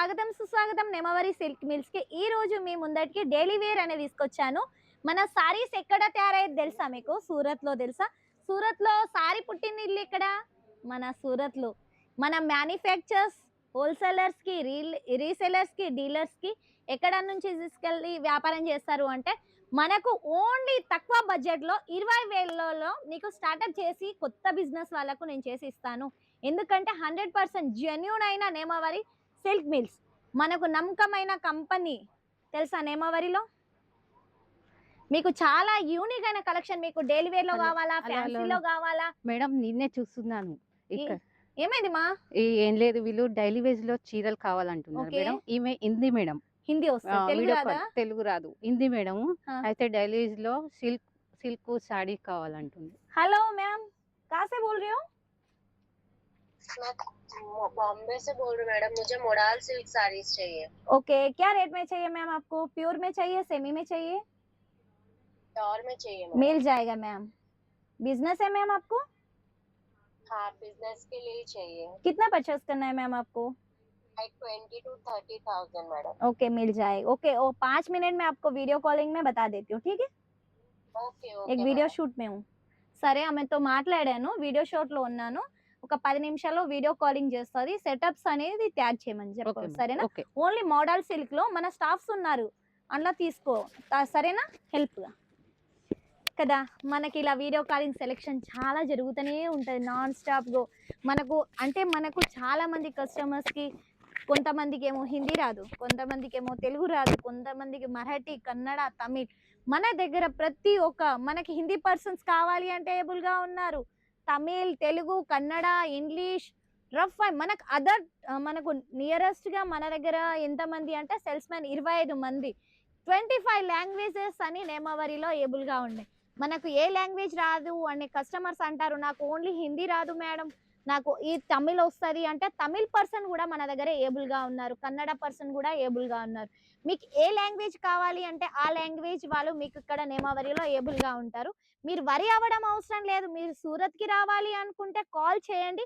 స్వాగతం సుస్వాగతం నెమవరి silk mills కి. ఈ రోజు మీ ముందటికి డైలీ వేర్ అనేది తీసుకొచ్చాను. మన సారీస్ ఎక్కడ తయారయ్యేది తెలుసా మీకు? సూరత్ లో తెలుసా? సూరత్ లో సారీ పుట్టిన ఇల్లు ఇక్కడ మన సూరత్ లో. మన మ్యానుఫ్యాక్చర్స్ హోల్సేలర్స్ కి రీసెలర్స్ కి డీలర్స్ కి ఎక్కడ నుంచి తీసుకెళ్ళి వ్యాపారం చేస్తారు అంటే మనకు ఓన్లీ తక్కువ బడ్జెట్ లో 20,000లో నీకు స్టార్ట్అప్ చేసి కొత్త బిజినెస్ వాళ్ళకు నేను చేసి ఇస్తాను. ఎందుకంటే 100% జెన్యూన్ అయిన నేమవరి సిల్క్ మిల్స్ మనకు నమ్మకమైన కంపెనీ. తెలుసా నేమవరిలో? మీకు చాలా యూనిక్ అయిన కలెక్షన్. మీకు డైలీ వేర్ లో హలో కావాలా, హలో హలో ఫ్యాన్సీలో హలో కావాలా? మేడం, నిన్నే చూస్తున్నాను ఇక్కడ. ఏమైంది మా? ఏం లేదు, వీళ్ళు డైలీ వేజ్ లో చీరలు కావాలంటున్నారు ఓకే. మేడం. ఈమె హిందీ మేడం. హిందీ వస్తుంది, తెలుగు వీడియో రాదా? కాల్ తెలుగు రాదు, హిందీ మేడం. ఆ. అయితే డైలీ వేజ్ లో సిల్క్ సిల్క్ సాడీ కావాలంటుంది. हेलो मैम, कहाँ से बोल रहे हो? मैं बॉम्बे से बोल रही हूँ मैडम। मुझे मोडाल सिल्क साड़ीज चाहिए। ओके, क्या रेट में चाहिए मैम आपको? प्योर में चाहिए, सेमी में चाहिए? प्योर में चाहिए मैम। मिल जाएगा मैम। बिजनेस है मैम आपको? हाँ, बिजनेस के लिए ही चाहिए। कितना परचेस करना है मैम आपको? Like 20 to 30,000 madam. ओके, मिल जाएगा। ओके, वो 5 मिनट में आपको वीडियो कॉलिंग में बता देती हूँ, ठीक है? ఓకే एक ఓకే వీడియో మేడం। షూట్ మేము. సరే, ఆమెతో మాట్లాడాను, వీడియో షూట్ లో ఉన్నాను. ఒక 10 నిమిషాల్లో వీడియో కాలింగ్ చేస్తుంది. సెటప్స్ అనేది తయారు చేయమని ఓకే చెప్పు, మేడం, సరేనా? ఓకే. ఓన్లీ మోడల్ సిల్క్ లో మన స్టాఫ్స్ ఉన్నారు, అందులో తీసుకో, సరేనా? హెల్ప్ గా కదా. మనకి ఇలా వీడియో కాలింగ్ సెలెక్షన్ చాలా జరుగుతూనే ఉంటుంది నాన్ స్టాప్ గో. మనకు అంటే మనకు చాలా మంది కస్టమర్స్ కి, కొంతమందికి ఏమో హిందీ రాదు, కొంతమందికి ఏమో తెలుగు రాదు, కొంతమందికి మరాఠీ, కన్నడ, తమిళ్. మన దగ్గర ప్రతి ఒక్క, మనకి హిందీ పర్సన్స్ కావాలి అంటే ఏబుల్ గా ఉన్నారు. తమిళ్, తెలుగు, కన్నడ, ఇంగ్లీష్, రఫ్ మనకు అదర్, మనకు నియరెస్ట్ గా మన దగ్గర ఎంతమంది అంటే సేల్స్ మ్యాన్ 25 మంది. 25 లాంగ్వేజెస్ అని నేమవరిలో ఏబుల్ గా ఉన్నాయి. మనకు ఏ లాంగ్వేజ్ రాదు అనే కస్టమర్స్ అంటారు, నాకు ఓన్లీ హిందీ రాదు మేడం, నాకు ఈ తమిళ్ వస్తుంది అంటే తమిళ్ పర్సన్ కూడా మన దగ్గర ఏబుల్ గా ఉన్నారు, కన్నడ పర్సన్ కూడా ఏబుల్ గా ఉన్నారు. మీకు ఏ లాంగ్వేజ్ కావాలి అంటే ఆ లాంగ్వేజ్ వాళ్ళు మీకు ఇక్కడ నేమవరిలో ఏబుల్ గా ఉంటారు. మీరు వరి అవ్వడం అవసరం లేదు. మీరు సూరత్ కి రావాలి అనుకుంటే కాల్ చేయండి.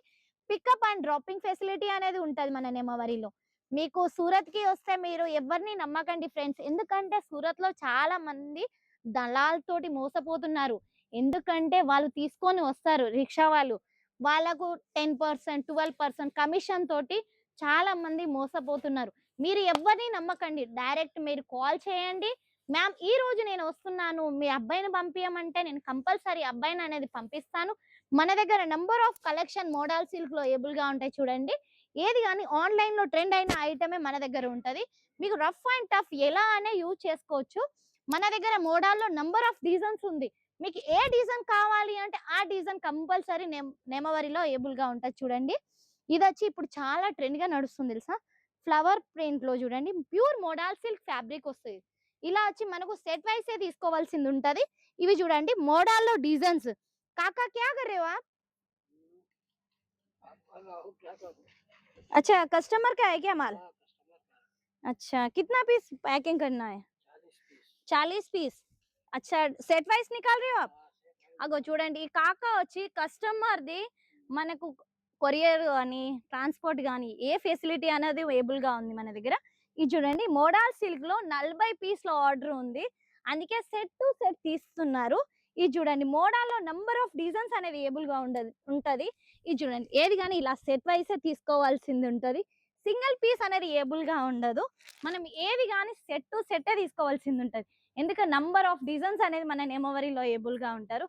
పికప్ అండ్ డ్రాపింగ్ ఫెసిలిటీ అనేది ఉంటుంది మన నేమవరిలో. మీకు సూరత్ కి వస్తే మీరు ఎవరిని నమ్మకండి ఫ్రెండ్స్, ఎందుకంటే సూరత్ లో చాలా మంది దళాల్ తోటి మోసపోతున్నారు. ఎందుకంటే వాళ్ళు తీసుకొని వస్తారు రిక్షా వాళ్ళు, వాళ్ళకు 10% 12% కమిషన్ తోటి చాలా మంది మోసపోతున్నారు. మీరు ఎవరిని నమ్మకండి, డైరెక్ట్ మీరు కాల్ చేయండి. మ్యామ్ ఈ రోజు నేను వస్తున్నాను, మీ అబ్బాయిని పంపించమంటే నేను కంపల్సరీ అబ్బాయిని అనేది పంపిస్తాను. మన దగ్గర number of collection model silk లో ఏబుల్ గా ఉంటాయి చూడండి. ఏది కానీ ఆన్లైన్ లో ట్రెండ్ అయిన ఐటమే మన దగ్గర ఉంటది. మీకు రఫ్ అండ్ టఫ్ ఎలా అనే యూజ్ చేసుకోవచ్చు. మన దగ్గర మోడల్లో నంబర్ ఆఫ్ డిజైన్స్ ఉంది. మీకు ఏ డిజైన్ కావాలి అంటే ఆ డిజైన్ కంపల్సరీ నేమవరిలో ఏబుల్ గా ఉంటుంది చూడండి. ఇది వచ్చి ఇప్పుడు చాలా ట్రెండ్ గా నడుస్తుంది తెలుసా. ఫ్లవర్ ప్రింట్ లో చూడండి, ప్యూర్ మోడల్ సిల్క్ ఫ్యాబ్రిక్ వస్తుంది. ఇలా వచ్చి మనకు సెట్ వైస్ తీసుకోవాల్సింది ఉంటది. ఇవి చూడండి మోడల్లో డిజైన్స్. కాకా క్యా కర్ రే హో ఆప్? अच्छा, कस्टमर का है क्या माल? अच्छा, कितना पीस पैकिंग करना है? 40 పీస్. అచ్చా, సెట్ వైస్ నికాల్ రहे हो आप? అగో చూడండి, ఈ కాకా వచ్చి కస్టమర్ది మనకు కొరియర్ కానీ ట్రాన్స్పోర్ట్ కానీ ఏ ఫెసిలిటీ అనేది ఏబుల్ గా ఉంది మన దగ్గర. ఇది చూడండి మోడల్ సిల్క్ లో 40 పీస్ల ఆర్డర్ ఉంది, అందుకే సెట్ టు సెట్ తీస్తున్నారు. ఇది చూడండి మోడల్లో నంబర్ ఆఫ్ డిజైన్స్ అనేది ఏబుల్ గా ఉంటది. ఇది చూడండి ఏది కానీ ఇలా సెట్ వైసే తీసుకోవాల్సింది ఉంటది. సింగిల్ పీస్ అనేది ఏబుల్ గా ఉండదు. మనం ఏది కానీ సెట్ టు సెట్ తీసుకోవాల్సింది ఉంటది. ఎందుకంటే నంబర్ ఆఫ్ డిజైన్స్ అనేది మన నేమవరిలో ఏబుల్ గా ఉంటారు.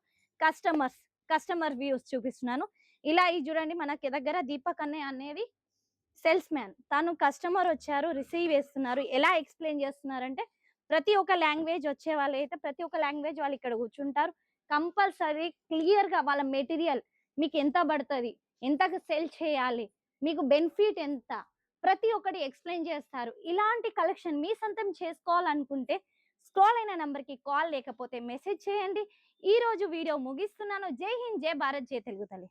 కస్టమర్ వ్యూస్ చూపిస్తున్నాను. ఇలా ఇది చూడండి మనకి దగ్గర దీపక్ అనేది సేల్స్ మ్యాన్. తను కస్టమర్ వచ్చారు, రిసీవ్ చేస్తున్నారు. ఎలా ఎక్స్ప్లెయిన్ చేస్తున్నారంటే ప్రతి ఒక్క లాంగ్వేజ్ వచ్చే వాళ్ళు అయితే ప్రతి ఒక్క లాంగ్వేజ్ వాళ్ళు ఇక్కడ కూర్చుంటారు. కంపల్సరీ క్లియర్ గా వాళ్ళ మెటీరియల్ మీకు ఎంత పడుతుంది, ఎంతకు సెల్ చేయాలి, మీకు బెనిఫిట్ ఎంత, ప్రతి ఒక్కటి ఎక్స్ప్లెయిన్ చేస్తారు. ఇలాంటి కలెక్షన్ మీ సొంతం చేసుకోవాలనుకుంటే స్క్రోల్ అయిన నంబర్కి కాల్ లేకపోతే మెసేజ్ చేయండి. ఈ రోజు వీడియో ముగిస్తున్నాను. జై హింద్, జై భారత్, జై తెలుగు తల్లి.